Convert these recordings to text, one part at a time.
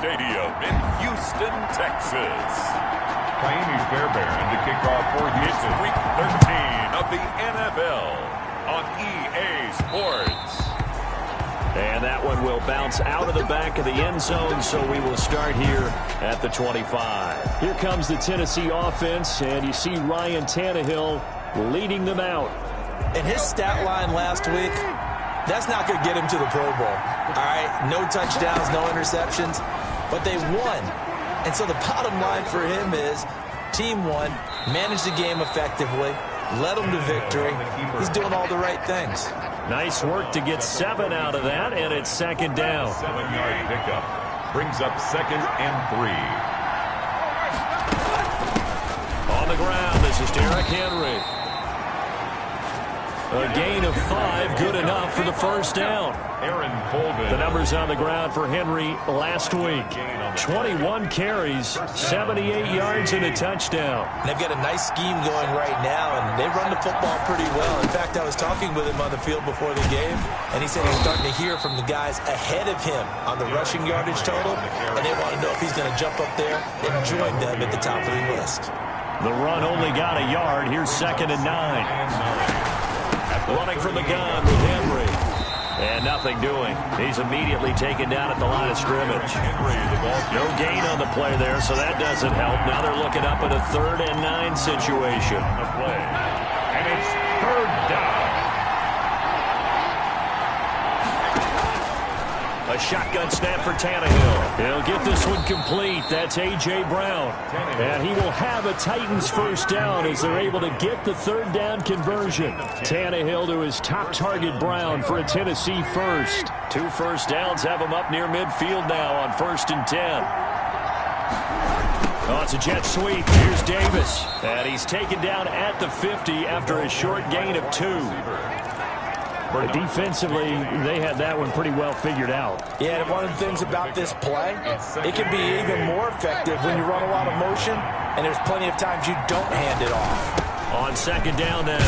Stadium in Houston, Texas. Miami Fairbairn to kick off for Houston. It's Week 13 of the NFL on EA Sports. And that one will bounce out of the back of the end zone, so we will start here at the 25. Here comes the Tennessee offense, and you see Ryan Tannehill leading them out. And his stat line last week, that's not going to get him to the Pro Bowl. All right, no touchdowns, no interceptions, but they won. And so the bottom line for him is team won, managed the game effectively, led them to victory. He's doing all the right things. Nice work to get 7 out of that, and it's second down. 7-yard pickup brings up 2nd and 3. On the ground, this is Derrick Henry. A gain of 5, good enough for the first down. Aaron Colvin. The numbers on the ground for Henry last week. 21 carries, 78 yards, and a touchdown. And they've got a nice scheme going right now, and they run the football pretty well. In fact, I was talking with him on the field before the game, and he said he's starting to hear from the guys ahead of him on the rushing yardage total, and they want to know if he's going to jump up there and join them at the top of the list. The run only got a yard. Here's 2nd and 9. Running from the gun with Henry. And nothing doing. He's immediately taken down at the line of scrimmage. No gain on the play there, so that doesn't help. Now they're looking up at a 3rd and 9 situation. And it's 3rd down. A shotgun snap for Tannehill. He'll get this one complete. That's A.J. Brown. And he will have a Titans first down as they're able to get the 3rd down conversion. Tannehill to his top target, Brown, for a Tennessee first. 2 first downs have him up near midfield now on 1st and 10. Oh, it's a jet sweep. Here's Davis. And he's taken down at the 50 after a short gain of 2. Defensively, they had that one pretty well figured out. Yeah, and one of the things about this play, it can be even more effective when you run a lot of motion, and there's plenty of times you don't hand it off. On 2nd down now,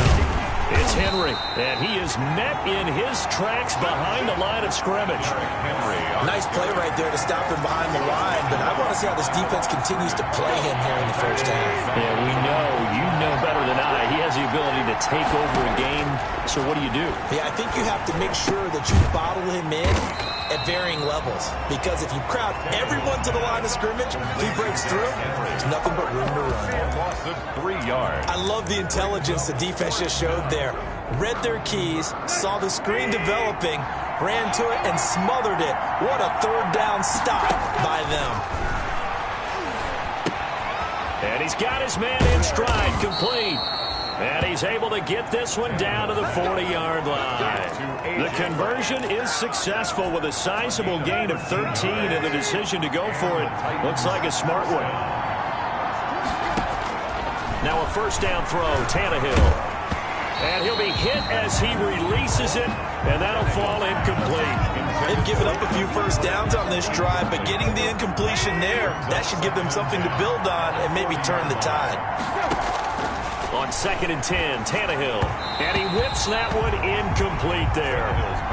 it's Henry, and he is met in his tracks behind the line of scrimmage. Nice play right there to stop him behind the line, but I want to see how this defense continues to play him here in the first half. Yeah, we know. You know better than I. He has the ability to take over a game, so what do you do? Yeah, I think you have to make sure that you bottle him in at varying levels, because if you crowd everyone to the line of scrimmage, if he breaks through, there's nothing but room to run. Loss of 3 yards. I love the intelligence the defense just showed there. Read their keys, saw the screen developing, ran to it, and smothered it. What a 3rd down stop by them. And he's got his man in stride, complete. And he's able to get this one down to the 40-yard line. The conversion is successful with a sizable gain of 13, and the decision to go for it looks like a smart one. Now a first down throw, Tannehill. And he'll be hit as he releases it, and that'll fall incomplete. They've given up a few first downs on this drive, but getting the incompletion there, that should give them something to build on and maybe turn the tide. On 2nd and 10, Tannehill. And he whips that one incomplete there.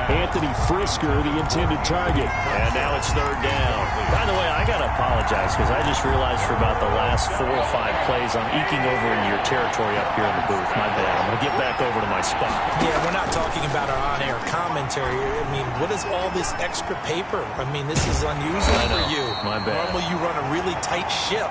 Anthony Frisker, the intended target. And now it's 3rd down. By the way, I got to apologize because I just realized for about the last 4 or 5 plays I'm eking over into your territory up here in the booth. My bad. I'm going to get back over to my spot. Yeah, we're not talking about our on-air commentary. I mean, what is all this extra paper? I mean, this is unusual for you. My bad. Normally you run a really tight ship.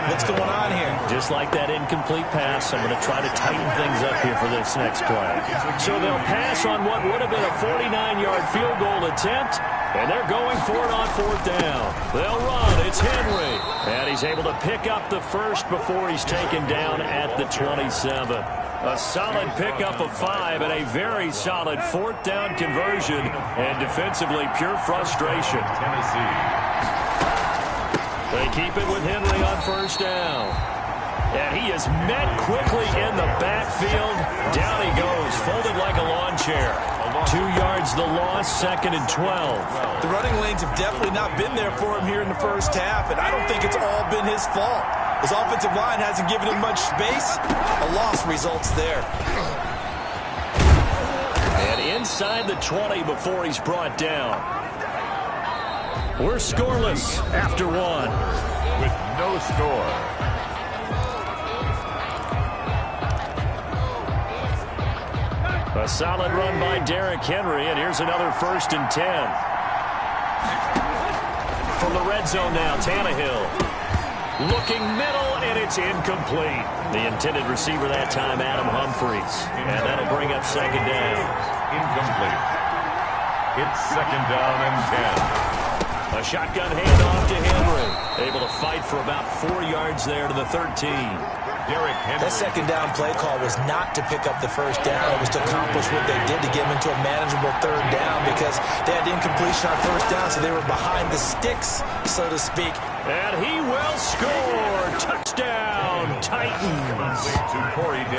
What's going on here? Just like that incomplete pass, I'm going to try to tighten things up here for this next play. So they'll pass on what would have been a 49-yard field goal attempt, and they're going for it on 4th down. They'll run. It's Henry. And he's able to pick up the first before he's taken down at the 27. A solid pickup of 5 and a very solid 4th down conversion, and defensively pure frustration. Tennessee. They keep it with Henry on 1st down. And he is met quickly in the backfield. Down he goes, folded like a lawn chair. 2 yards the loss, 2nd and 12. The running lanes have definitely not been there for him here in the first half, and I don't think it's all been his fault. His offensive line hasn't given him much space. A loss results there. And inside the 20 before he's brought down. We're scoreless after one. With no score. A solid run by Derrick Henry, and here's another 1st and 10. From the red zone now, Tannehill. Looking middle, and it's incomplete. The intended receiver that time, Adam Humphries. And that'll bring up 2nd down. Incomplete. It's 2nd down and 10. A shotgun handoff to Henry. Able to fight for about 4 yards there to the 13. Derrick Henry. That 2nd down play call was not to pick up the 1st down. It was to accomplish what they did to get them into a manageable 3rd down because they had incompletion on 1st down, so they were behind the sticks, so to speak. And he will score. Touchdown, Titans.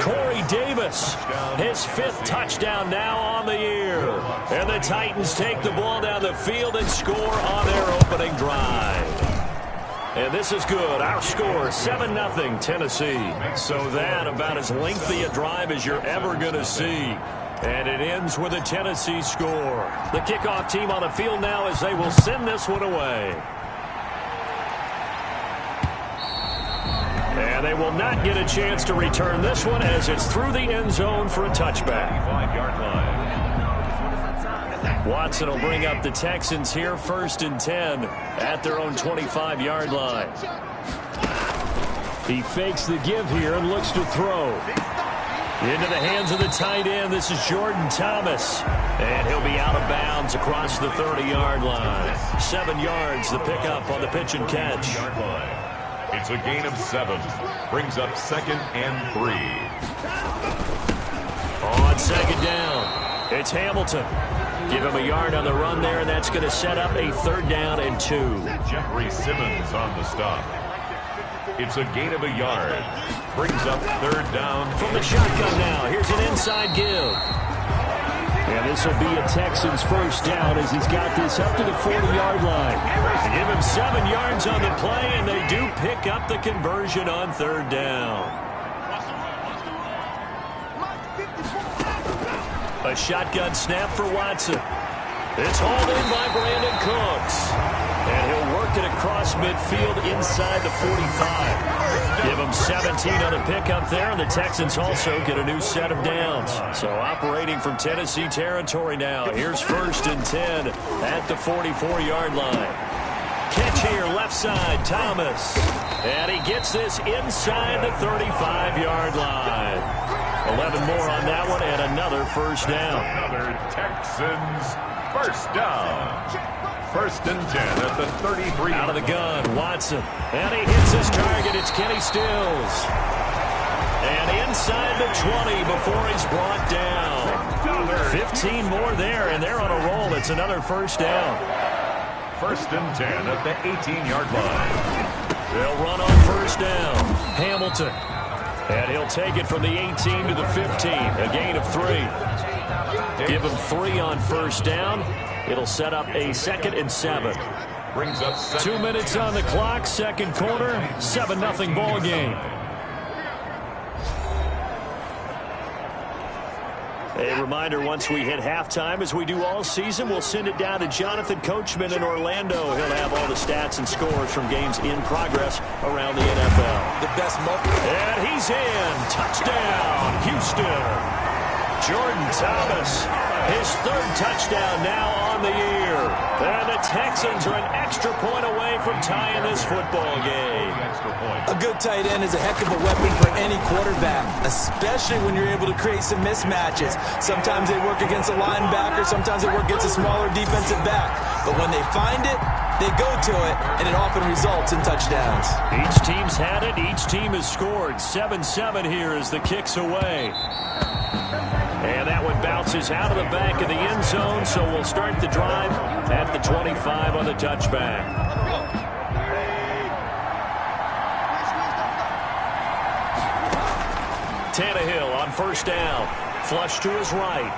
Corey Davis, his 5th touchdown now on the year. And the Titans take the ball down the field and score on their opening drive. And this is good. Our score, 7-0 Tennessee. So that about as lengthy a drive as you're ever going to see. And it ends with a Tennessee score. The kickoff team on the field now as they will send this one away. And they will not get a chance to return this one as it's through the end zone for a touchback. 5-yard line. Watson will bring up the Texans here, 1st and 10 at their own 25-yard line. He fakes the give here and looks to throw. Into the hands of the tight end. This is Jordan Thomas. And he'll be out of bounds across the 30-yard line. 7 yards the pickup on the pitch and catch. It's a gain of 7. Brings up 2nd and 3. On 2nd down, it's Hamilton. Give him a yard on the run there, and that's going to set up a 3rd down and 2. Jeffrey Simmons on the stop. It's a gain of a yard. Brings up 3rd down. From the shotgun now, here's an inside give. And this will be a Texans 1st down as he's got this up to the 40-yard line. They give him 7 yards on the play, and they do pick up the conversion on 3rd down. A shotgun snap for Watson. It's hauled in by Brandon Cooks. And he'll work it across midfield inside the 45. Give him 17 on a pickup there, and the Texans also get a new set of downs. So operating from Tennessee territory now. Here's 1st and 10 at the 44-yard line. Catch here, left side, Thomas. And he gets this inside the 35-yard line. 11 more on that one, and another 1st down. Another Texans 1st down. 1st and 10 at the 33. Out of the gun, Watson. And he hits his target. It's Kenny Stills. And inside the 20 before he's brought down. 15 more there, and they're on a roll. It's another 1st down. 1st and 10 at the 18-yard line. They'll run on 1st down. Hamilton. And he'll take it from the 18 to the 15. A gain of 3. Give him 3 on 1st down. It'll set up a 2nd and 7. Brings up 2 minutes on the clock, 2nd quarter, 7-0 ball game. A reminder, once we hit halftime, as we do all season, we'll send it down to Jonathan Coachman in Orlando. He'll have all the stats and scores from games in progress around the NFL. The best moment. And he's in. Touchdown, Houston. Jordan Thomas, his 3rd touchdown now on the year. And the Texans are an extra point away from tying this football game. A good tight end is a heck of a weapon for any quarterback, especially when you're able to create some mismatches. Sometimes they work against a linebacker, sometimes they work against a smaller defensive back. But when they find it, they go to it, and it often results in touchdowns. Each team's had it. Each team has scored. 7-7 here as the kick's away. And that one bounces out of the back of the end zone, so we'll start the drive at the 25 on the touchback. Tannehill on 1st down. Flush to his right.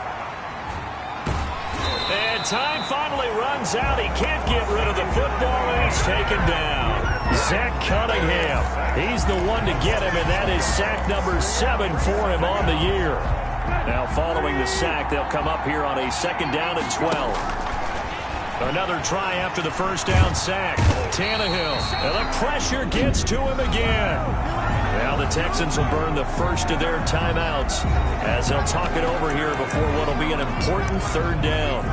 And time finally runs out. He can't get rid of the football, and he's taken down. Zach Cunningham. He's the one to get him, and that is sack number 7 for him on the year. Now following the sack, they'll come up here on a 2nd down and 12. Another try after the first down sack. Tannehill. And the pressure gets to him again. Now the Texans will burn the first of their timeouts as they'll talk it over here before what will be an important third down.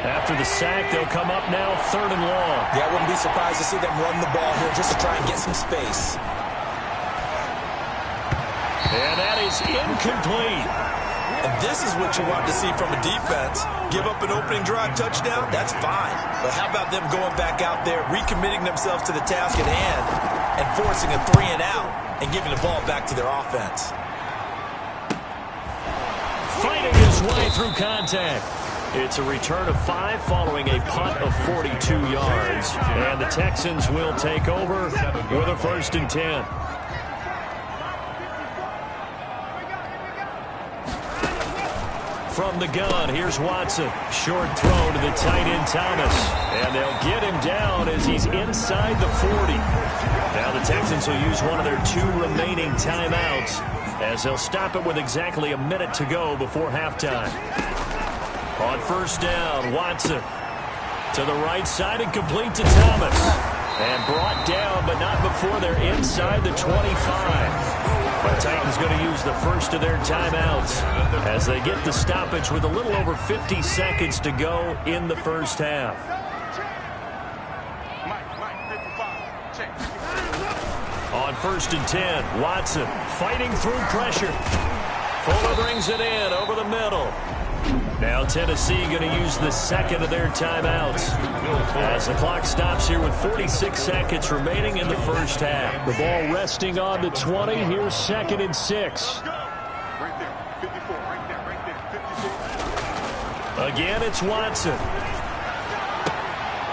After the sack, they'll come up now 3rd and long. Yeah, I wouldn't be surprised to see them run the ball here just to try and get some space. And that is incomplete. And this is what you want to see from a defense. Give up an opening drive touchdown, that's fine. But how about them going back out there, recommitting themselves to the task at hand, and forcing a 3 and out, and giving the ball back to their offense. Fighting his way through contact. It's a return of 5 following a punt of 42 yards. And the Texans will take over with a 1st and 10. From the gun, here's Watson. Short throw to the tight end Thomas. And they'll get him down as he's inside the 40. Now the Texans will use one of their 2 remaining timeouts as they'll stop it with exactly a minute to go before halftime. On 1st down, Watson to the right side and complete to Thomas. And brought down, but not before they're inside the 25. The Titans going to use the first of their timeouts as they get the stoppage with a little over 50 seconds to go in the first half. On 1st and 10, Watson fighting through pressure. Fuller brings it in over the middle. Now Tennessee going to use the second of their timeouts as the clock stops here with 46 seconds remaining in the first half. The ball resting on the 20. Here's 2nd and 6. Again, it's Watson.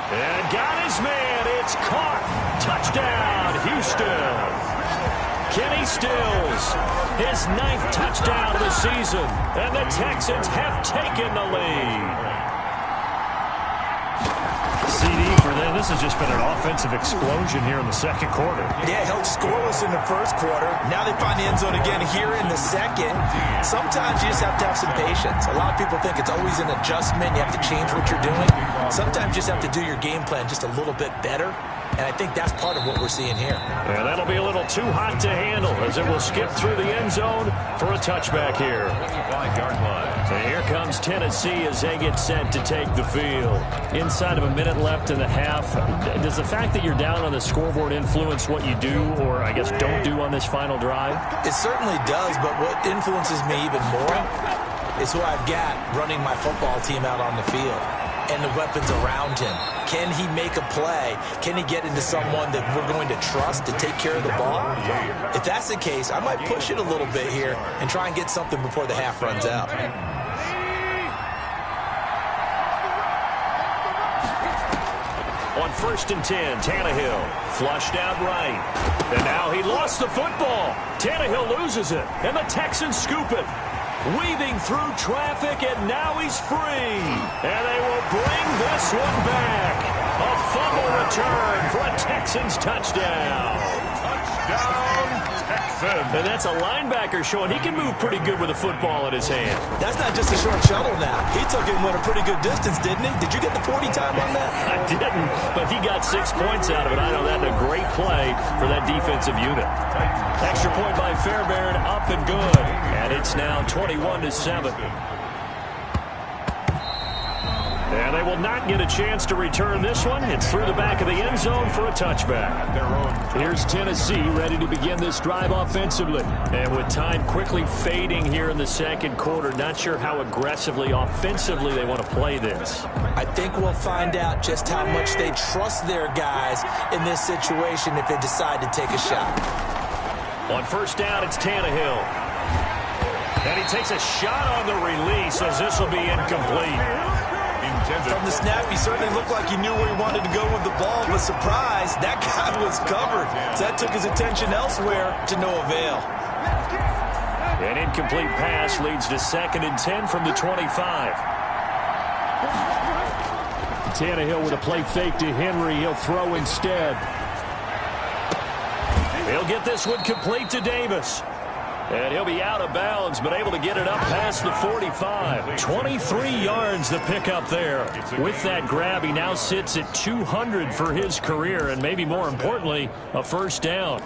And got his man. It's caught. Touchdown, Houston. Kenny Stills, his 9th touchdown of the season, and the Texans have taken the lead. CD for them. This has just been an offensive explosion here in the 2nd quarter. Yeah, held scoreless in the 1st quarter. Now they find the end zone again here in the 2nd. Sometimes you just have to have some patience. A lot of people think it's always an adjustment. You have to change what you're doing. Sometimes you just have to do your game plan just a little bit better. And I think that's part of what we're seeing here. Yeah, that'll be a little too hot to handle as it will skip through the end zone for a touchback here. And here comes Tennessee as they get set to take the field. Inside of a minute left in the half, does the fact that you're down on the scoreboard influence what you do or, I guess, don't do on this final drive? It certainly does, but what influences me even more is who I've got running my football team out on the field and the weapons around him. Can he make a play? Can he get into someone that we're going to trust to take care of the ball? If that's the case, I might push it a little bit here and try and get something before the half runs out. On 1st and 10, Tannehill flushed out right. And now he lost the football. Tannehill loses it, and the Texans scoop it. Weaving through traffic, and now he's free. And they will bring this one back. A fumble return for a Texans touchdown. Touchdown, Texans. And that's a linebacker showing he can move pretty good with a football in his hand. That's not just a short shuttle now. He took it and went a pretty good distance, didn't he? Did you get the 40 time on that? I didn't, but he got 6 points out of it. I know that's a great play for that defensive unit. Extra point by Fairbairn, up and good. And it's now 21-7. And they will not get a chance to return this one. It's through the back of the end zone for a touchback. Here's Tennessee ready to begin this drive offensively. And with time quickly fading here in the 2nd quarter, not sure how aggressively offensively they want to play this. I think we'll find out just how much they trust their guys in this situation if they decide to take a shot. On 1st down, it's Tannehill. And he takes a shot on the release as this will be incomplete. From the snap, he certainly looked like he knew where he wanted to go with the ball, but surprise, that guy was covered. So that took his attention elsewhere to no avail. An incomplete pass leads to 2nd and 10 from the 25. Tannehill with a play fake to Henry. He'll throw instead. He'll get this one complete to Davis. And he'll be out of bounds, but able to get it up past the 45. 23 yards to pick up there. With that grab, he now sits at 200 for his career, and maybe more importantly, a first down.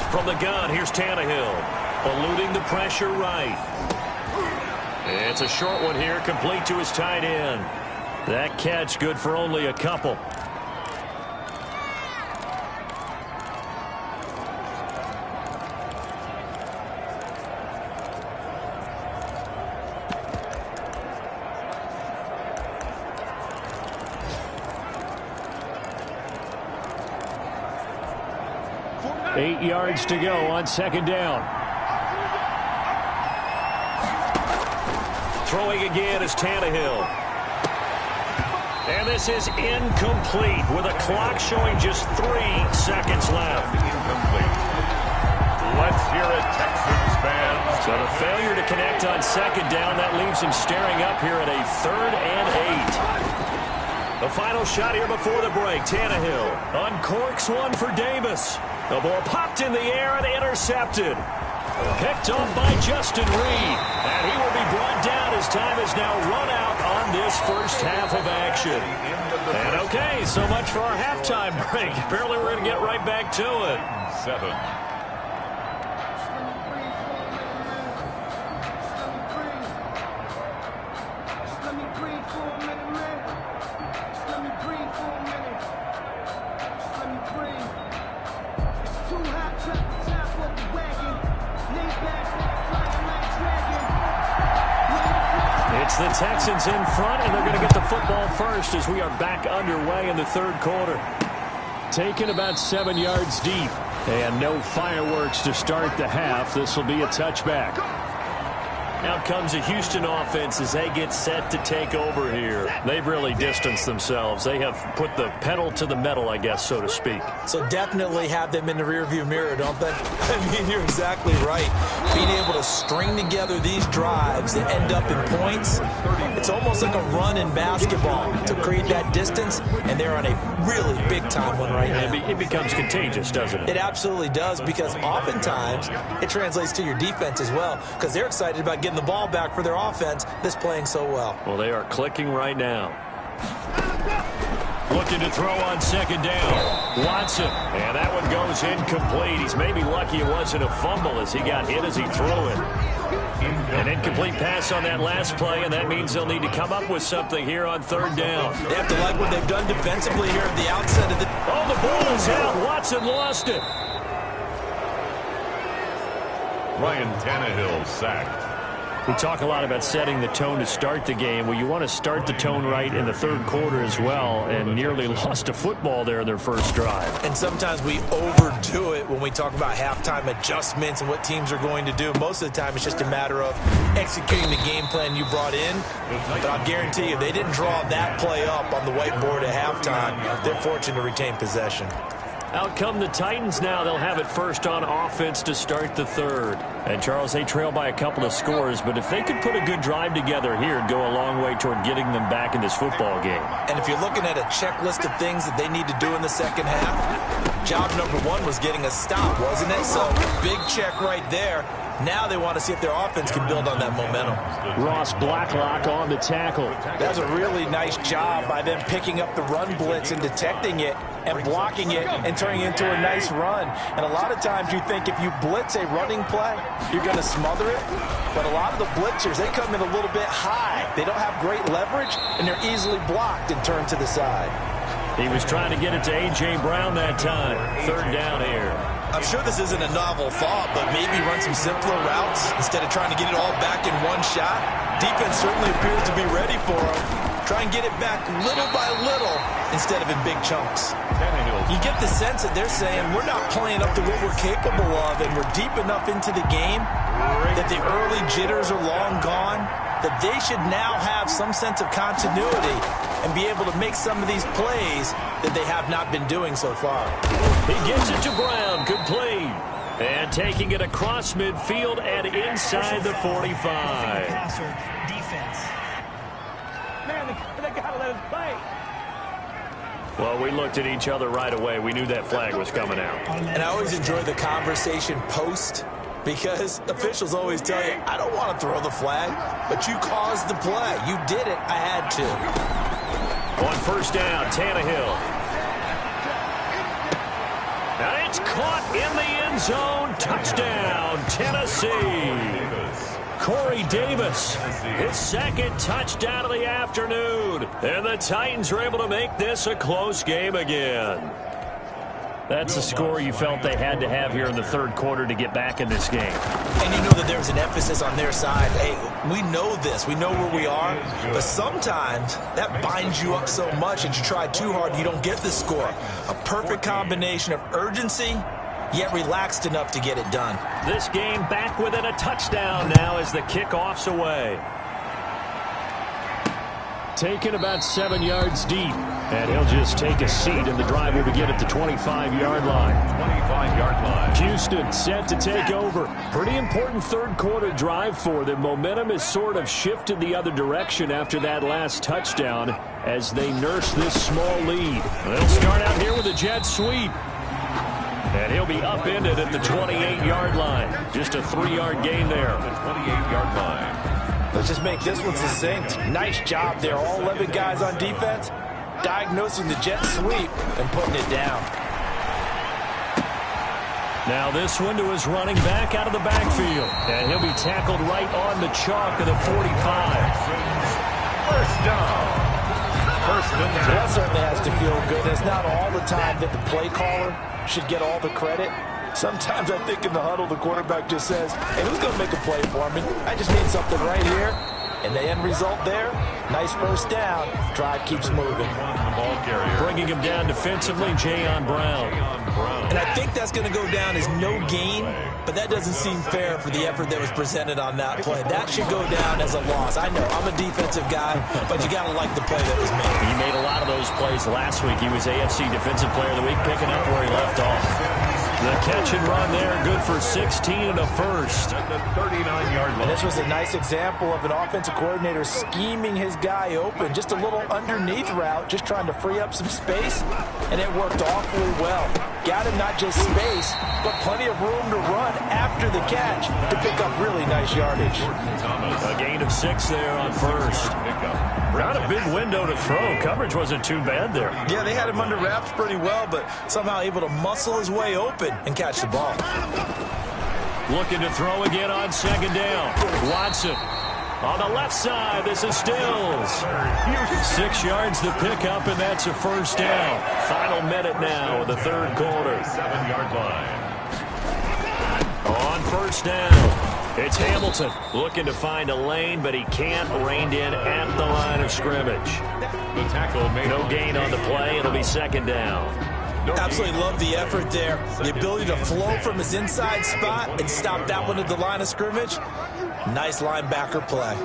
From the gun, here's Tannehill, eluding the pressure right. It's a short one here, complete to his tight end. That catch good for only a couple. Eight yards to go on second down. Throwing again is Tannehill. And this is incomplete with a clock showing just 3 seconds left. Incomplete. Let's hear it, Texans fans. So the failure to connect on second down, that leaves him staring up here at a 3rd and 8. The final shot here before the break. Tannehill uncorks one for Davis. The ball popped in the air and intercepted. Picked off by Justin Reed. And he will be brought down as time is now run out on this first half of action. And okay, so much for our halftime break. Apparently we're going to get right back to it. 7. It's the Texans in front, and they're going to get the football first as we are back underway in the third quarter. Taken about 7 yards deep, and no fireworks to start the half. This will be a touchback. Out comes the Houston offense as they get set to take over here. They've really distanced themselves. They have put the pedal to the metal, I guess, so to speak. So definitely have them in the rearview mirror, don't they? I mean, you're exactly right. Being able to string together these drives that end up in points, it's almost like a run in basketball to create that distance, and they're on a really big-time one right now. It becomes contagious, doesn't it? It absolutely does, because oftentimes it translates to your defense as well, because they're excited about getting the ball back for their offense that's playing so well. Well, they are clicking right now. Looking to throw on second down. Watson. And that one goes incomplete. He's maybe lucky it wasn't a fumble as he got hit as he threw it. An incomplete pass on that last play, and that means they'll need to come up with something here on third down. They have to like what they've done defensively here at the outset of the... Oh, the ball is out. Watson lost it. Ryan Tannehill sacked. We talk a lot about setting the tone to start the game. Well, you want to start the tone right in the third quarter as well, and nearly lost a football there in their first drive. And sometimes we overdo it when we talk about halftime adjustments and what teams are going to do. Most of the time, it's just a matter of executing the game plan you brought in. But I'll guarantee you, they didn't draw that play up on the whiteboard at halftime. They're fortunate to retain possession. Out come the Titans now. They'll have it first on offense to start the third. And, Charles, they trail by a couple of scores, but if they could put a good drive together here, it'd go a long way toward getting them back in this football game. And if you're looking at a checklist of things that they need to do in the second half, job number one was getting a stop, wasn't it? So, big check right there. Now they want to see if their offense can build on that momentum. Ross Blacklock on the tackle. That's a really nice job by them picking up the run blitz and detecting it and blocking it and turning it into a nice run. And a lot of times you think if you blitz a running play, you're going to smother it. But a lot of the blitzers, they come in a little bit high. They don't have great leverage, and they're easily blocked and turned to the side. He was trying to get it to A.J. Brown that time. Third down here. I'm sure this isn't a novel thought, but maybe run some simpler routes instead of trying to get it all back in one shot. Defense certainly appears to be ready for them. Try and get it back little by little instead of in big chunks. You get the sense that they're saying we're not playing up to what we're capable of, and we're deep enough into the game that the early jitters are long gone, that they should now have some sense of continuity and be able to make some of these plays that they have not been doing so far. He gives it to Brown. Good play. And taking it across midfield and inside the 45. Well, we looked at each other right away. We knew that flag was coming out. And I always enjoy the conversation post, because officials always tell you, I don't want to throw the flag, but you caused the play. You did it. I had to. On first down, Tannehill. And it's caught in the end zone. Touchdown, Tennessee. Corey Davis, his second touchdown of the afternoon. And the Titans were able to make this a close game again. That's the score you felt they had to have here in the third quarter to get back in this game. And you know that there's an emphasis on their side. Hey, we know this. We know where we are. But sometimes that binds you up so much that you try too hard, you don't get the score. A perfect combination of urgency, yet relaxed enough to get it done. This game back within a touchdown now as the kickoff's away. Taken about 7 yards deep. And he'll just take a seat, and the drive will begin at the 25-yard line. 25-yard line. Houston set to take over. Pretty important third-quarter drive for them. Momentum has sort of shifted the other direction after that last touchdown as they nurse this small lead. They'll start out here with a jet sweep. And he'll be upended at the 28-yard line. Just a 3-yard gain there. The 28-yard line. Let's just make this one succinct. Nice job there. All 11 guys on defense diagnosing the jet sweep and putting it down. Now this one to his running back out of the backfield. And he'll be tackled right on the chalk of the 45. First down. First and 10. That certainly has to feel good. It's not all the time that the play caller should get all the credit. Sometimes I think in the huddle, the quarterback just says, hey, who's going to make a play for me? I just need something right here. And the end result there, nice first down. Drive keeps moving. Bringing him down defensively, Jayon Brown. And I think that's going to go down as no gain, but that doesn't seem fair for the effort that was presented on that play. That should go down as a loss. I know, I'm a defensive guy, but you got to like the play that was made. He made a lot of those plays last week. He was AFC Defensive Player of the Week, picking up where he left off. The catch and run there, good for 16 and a first. At the 39-yard line. And this was a nice example of an offensive coordinator scheming his guy open. Just a little underneath route, just trying to free up some space, and it worked awfully well. Got him not just space, but plenty of room to run after the catch to pick up really nice yardage. A gain of 6 there on first. Not a big window to throw. Coverage wasn't too bad there. Yeah, they had him under wraps pretty well, but somehow able to muscle his way open and catch the ball. Looking to throw again on second down. Watson on the left side. This is Stills. 6 yards to pick up, and that's a first down. Final minute now of the third quarter. 7-yard line. On first down, it's Hamilton looking to find a lane, but he can't. Reined in at the line of scrimmage. The tackle made No gain on the play. It'll be second down. Absolutely love the effort there. The ability to flow from his inside spot and stop that one at the line of scrimmage. Nice linebacker play.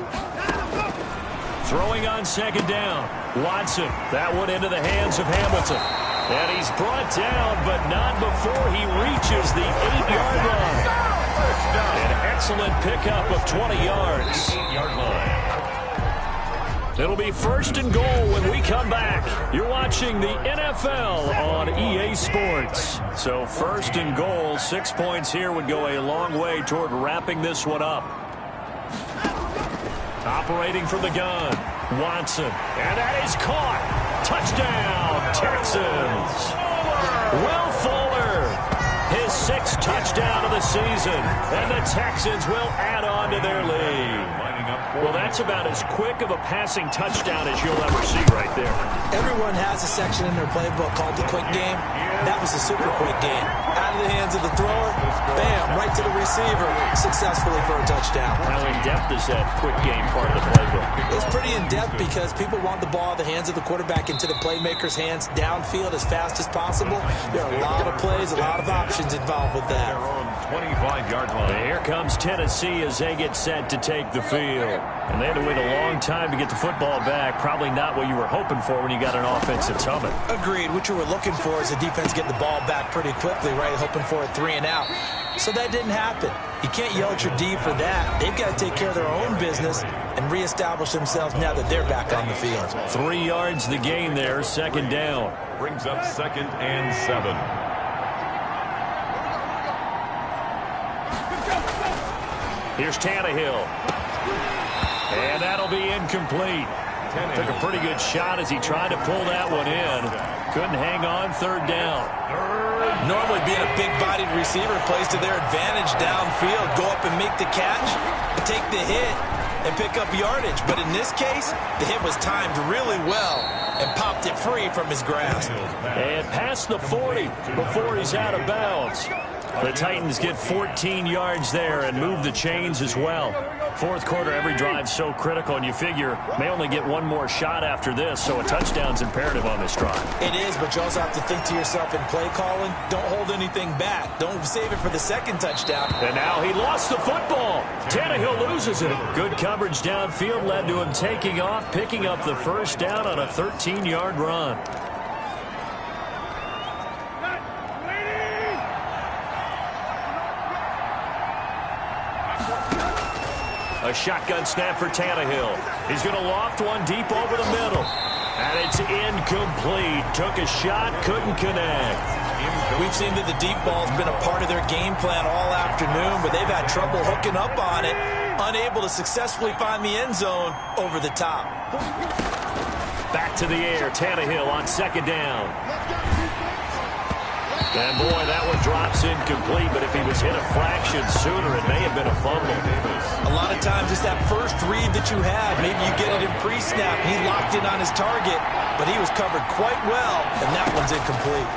Throwing on second down. Watson. That one into the hands of Hamilton. And he's brought down, but not before he reaches the 8-yard line. An excellent pickup of 20 yards. 8-yard line. It'll be first and goal when we come back. You're watching the NFL on EA Sports. So first and goal, 6 points here would go a long way toward wrapping this one up. Operating from the gun, Watson. And that is caught. Touchdown, Texans. Will Fuller, his 6th touchdown of the season. And the Texans will add on to their lead. Well, that's about as quick of a passing touchdown as you'll ever see right there. Everyone has a section in their playbook called the quick game. That was a super quick game. Out of the hands of the thrower, bam, right to the receiver, successfully for a touchdown. How in-depth is that quick game part of the playbook? It's pretty in-depth because people want the ball in the hands of the quarterback into the playmaker's hands downfield as fast as possible. There are a lot of plays, a lot of options involved with that. 25-yard line. Here comes Tennessee as they get set to take the field. And they had to wait a long time to get the football back. Probably not what you were hoping for when you got an offense that's humming. Agreed. What you were looking for is the defense getting the ball back pretty quickly, right? Hoping for a 3 and out. So that didn't happen. You can't yell at your D for that. They've got to take care of their own business and reestablish themselves now that they're back on the field. 3 yards the gain there, second down. Brings up 2nd and 7. Here's Tannehill. And that'll be incomplete. Took a pretty good shot as he tried to pull that one in. Couldn't hang on, third down. Normally being a big-bodied receiver plays to their advantage downfield. Go up and make the catch, take the hit, and pick up yardage. But in this case, the hit was timed really well and popped it free from his grasp. And past the 40 before he's out of bounds. The Titans get 14 yards there and move the chains as well. Fourth quarter, every drive so critical, and you figure may only get one more shot after this, so a touchdown's imperative on this drive. It is, but you also have to think to yourself in play calling, don't hold anything back. Don't save it for the second touchdown. And now he lost the football. Tannehill loses it. Good coverage downfield led to him taking off, picking up the first down on a 13-yard run. A shotgun snap for Tannehill. He's going to loft one deep over the middle. And it's incomplete. Took a shot, couldn't connect. We've seen that the deep ball's been a part of their game plan all afternoon, but they've had trouble hooking up on it, unable to successfully find the end zone over the top. Back to the air. Tannehill on second down. And boy, that one drops incomplete, but if he was hit a fraction sooner, it may have been a fumble. A lot of times it's that first read that you have. Maybe you get it in pre-snap. He locked in on his target, but he was covered quite well, and that one's incomplete.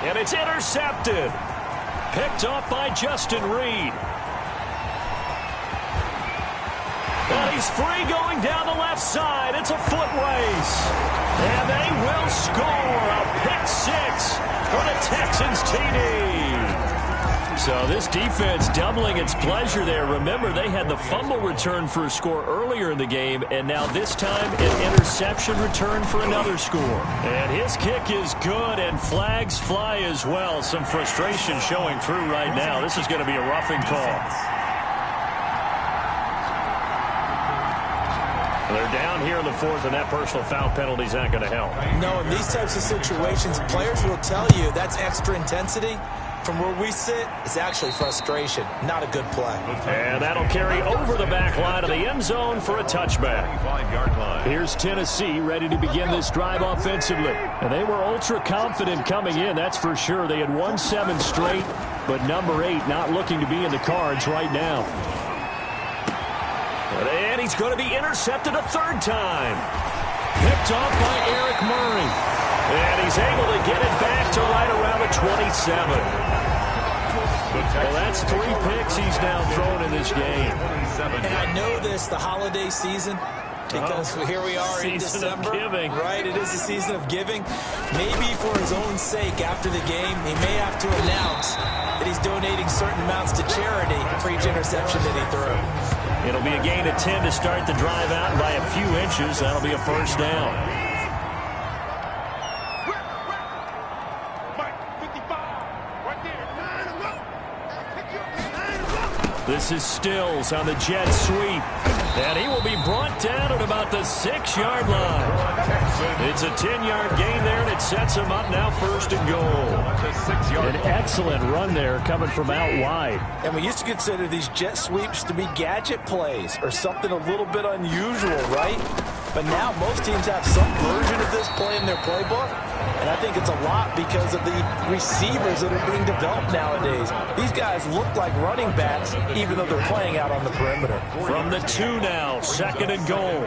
And it's intercepted. Picked off by Justin Reed. And he's free going down the left side. It's a foot race. And they will score a pick six for the Texans TD. So this defense doubling its pleasure there. Remember, they had the fumble return for a score earlier in the game, and now this time an interception return for another score. And his kick is good, and flags fly as well. Some frustration showing through right now. This is going to be a roughing call. They're down here in the fourth, and that personal foul penalty is not going to help. No, in these types of situations, players will tell you that's extra intensity. From where we sit, it's actually frustration. Not a good play. And that'll carry over the back line of the end zone for a touchback. Here's Tennessee ready to begin this drive offensively. And they were ultra confident coming in, that's for sure. They had won 7 straight, but number 8 not looking to be in the cards right now. And he's going to be intercepted a third time. Picked off by Eric Murray. And he's able to get it back to right around the 27. Well, that's 3 picks he's now thrown in this game. And I know this, the holiday season, because here we are in December. Season of giving. Right, it is the season of giving. Maybe for his own sake after the game, he may have to announce that he's donating certain amounts to charity for each interception that he threw. It'll be a gain of 10 to start the drive out, and by a few inches, that'll be a first down. This is Stills on the jet sweep. And he will be brought down at about the 6-yard line. It's a 10-yard gain there, and it sets him up now first and goal. An excellent run there coming from out wide. And we used to consider these jet sweeps to be gadget plays or something a little bit unusual, right? But now most teams have some version of this play in their playbook. And I think it's a lot because of the receivers that are being developed nowadays. These guys look like running backs, even though they're playing out on the perimeter. From the 2 now, second and goal.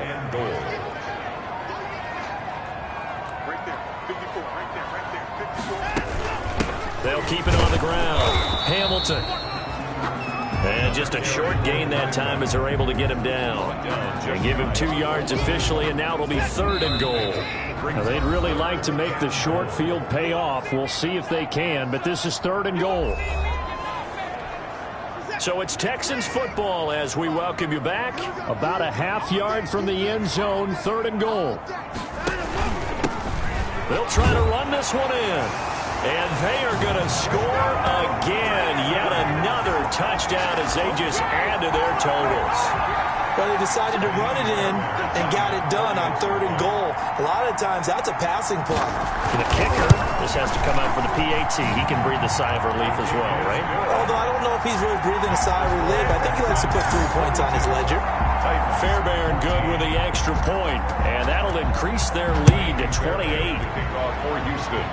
They'll keep it on the ground. Hamilton. And just a short gain that time as they're able to get him down. And give him 2 yards officially, and now it'll be 3rd and goal. Now, they'd really like to make the short field pay off. We'll see if they can, but this is 3rd and goal. So it's Texans football as we welcome you back. About a half yard from the end zone, 3rd and goal. They'll try to run this one in. And they are going to score again. Yet another touchdown as they just add to their totals. Well, they decided to run it in and got it done on 3rd and goal. A lot of times, that's a passing play. For the kicker, this has to come out for the PAT. He can breathe a sigh of relief as well, right? Although I don't know if he's really breathing a sigh of relief. I think he likes to put 3 points on his ledger. Fairbairn good with the extra point, and that'll increase their lead to 28. Kickoff for Houston.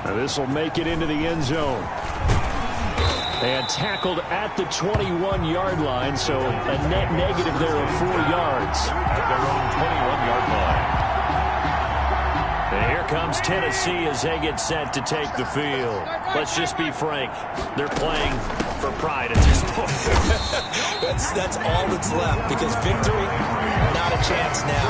Now this will make it into the end zone. And tackled at the 21-yard line, so a net negative there of 4 yards. At their own 21-yard line. And here comes Tennessee as they get set to take the field. Let's just be frank. They're playing for pride at this point. That's all that's left, because victory, not a chance now.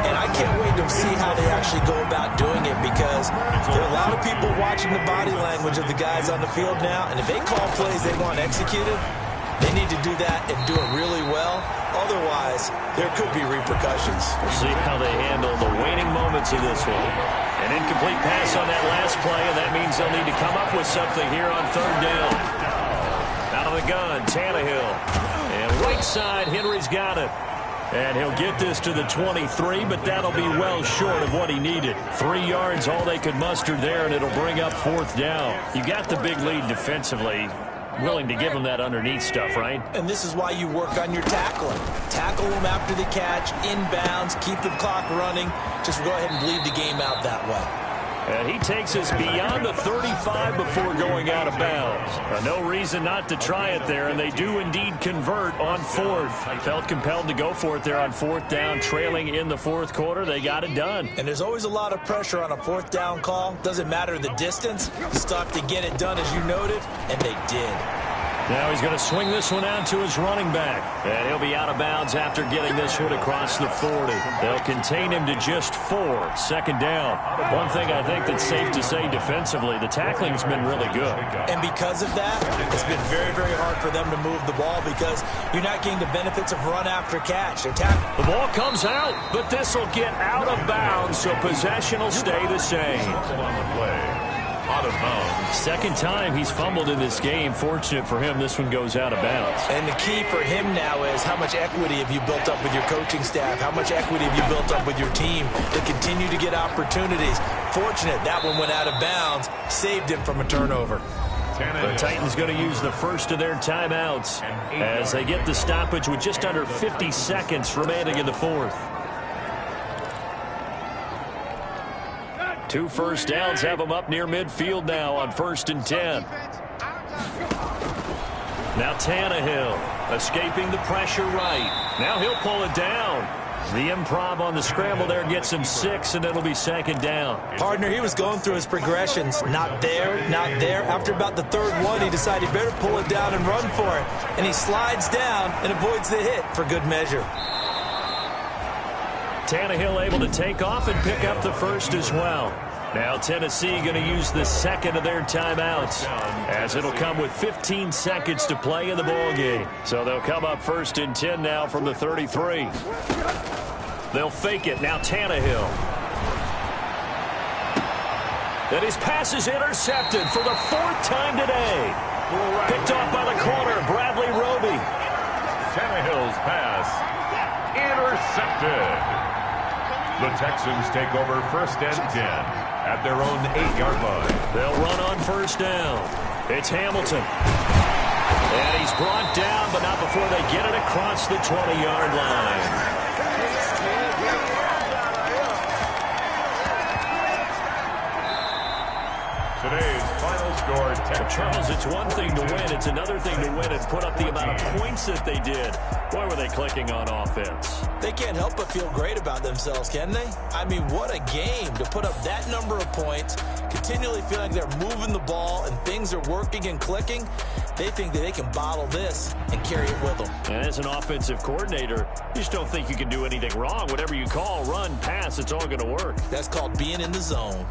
And I can't wait to see how they actually go about doing it, because there are a lot of people watching the body language of the guys on the field now, and if they call plays they want executed, they need to do that and do it really well. Otherwise, there could be repercussions. We'll see how they handle the waning moments of this one. An incomplete pass on that last play, and that means they'll need to come up with something here on 3rd down. Out of the gun, Tannehill. And right side, Henry's got it. And he'll get this to the 23, but that'll be well short of what he needed. 3 yards, all they could muster there, and it'll bring up 4th down. You got the big lead defensively. Willing to give them that underneath stuff, right? And this is why you work on your tackling. Tackle them after the catch, inbounds, keep the clock running. Just go ahead and bleed the game out that way. And he takes us beyond the 35 before going out of bounds. No reason not to try it there, and they do indeed convert on 4th. Felt compelled to go for it there on 4th down, trailing in the 4th quarter. They got it done. And there's always a lot of pressure on a 4th down call. Doesn't matter the distance. You still have to get it done, as you noted, and they did. Now he's going to swing this one out to his running back. And he'll be out of bounds after getting this one across the 40. They'll contain him to just 4. 2nd down. One thing I think that's safe to say defensively, the tackling's been really good. And because of that, it's been very, very hard for them to move the ball, because you're not getting the benefits of run after catch. The ball comes out, but this will get out of bounds, so possession will stay the same. Out of bounds. 2nd time he's fumbled in this game. Fortunate for him, this one goes out of bounds. And the key for him now is how much equity have you built up with your coaching staff? How much equity have you built up with your team to continue to get opportunities? Fortunate that one went out of bounds, saved him from a turnover. The Titans going to use the first of their timeouts as they get the stoppage with just under 50 seconds remaining in the 4th. 2 first downs have them up near midfield now on 1st and 10. Now Tannehill escaping the pressure right. Now he'll pull it down. The improv on the scramble there gets him 6, and it'll be 2nd down. Partner, he was going through his progressions. Not there, not there. After about the 3rd one, he decided he better pull it down and run for it. And he slides down and avoids the hit for good measure. Tannehill able to take off and pick up the 1st as well. Now Tennessee going to use the 2nd of their timeouts, as it'll come with 15 seconds to play in the ballgame. So they'll come up 1st and 10 now from the 33. They'll fake it. Now Tannehill. And his pass is intercepted for the 4th time today. Picked off by the corner, Bradley Roby. Tannehill's pass intercepted. The Texans take over 1st and 10 at their own 8-yard line. They'll run on 1st down. It's Hamilton. And he's brought down, but not before they get it across the 20-yard line. Today's final score, Charles, it's one thing to win. It's another thing to win and put up the amount of points that they did. Boy, were they clicking on offense. They can't help but feel great about themselves, can they? I mean, what a game to put up that number of points, continually feeling like they're moving the ball and things are working and clicking. They think that they can bottle this and carry it with them. And as an offensive coordinator, you just don't think you can do anything wrong. Whatever you call, run, pass, it's all going to work. That's called being in the zone.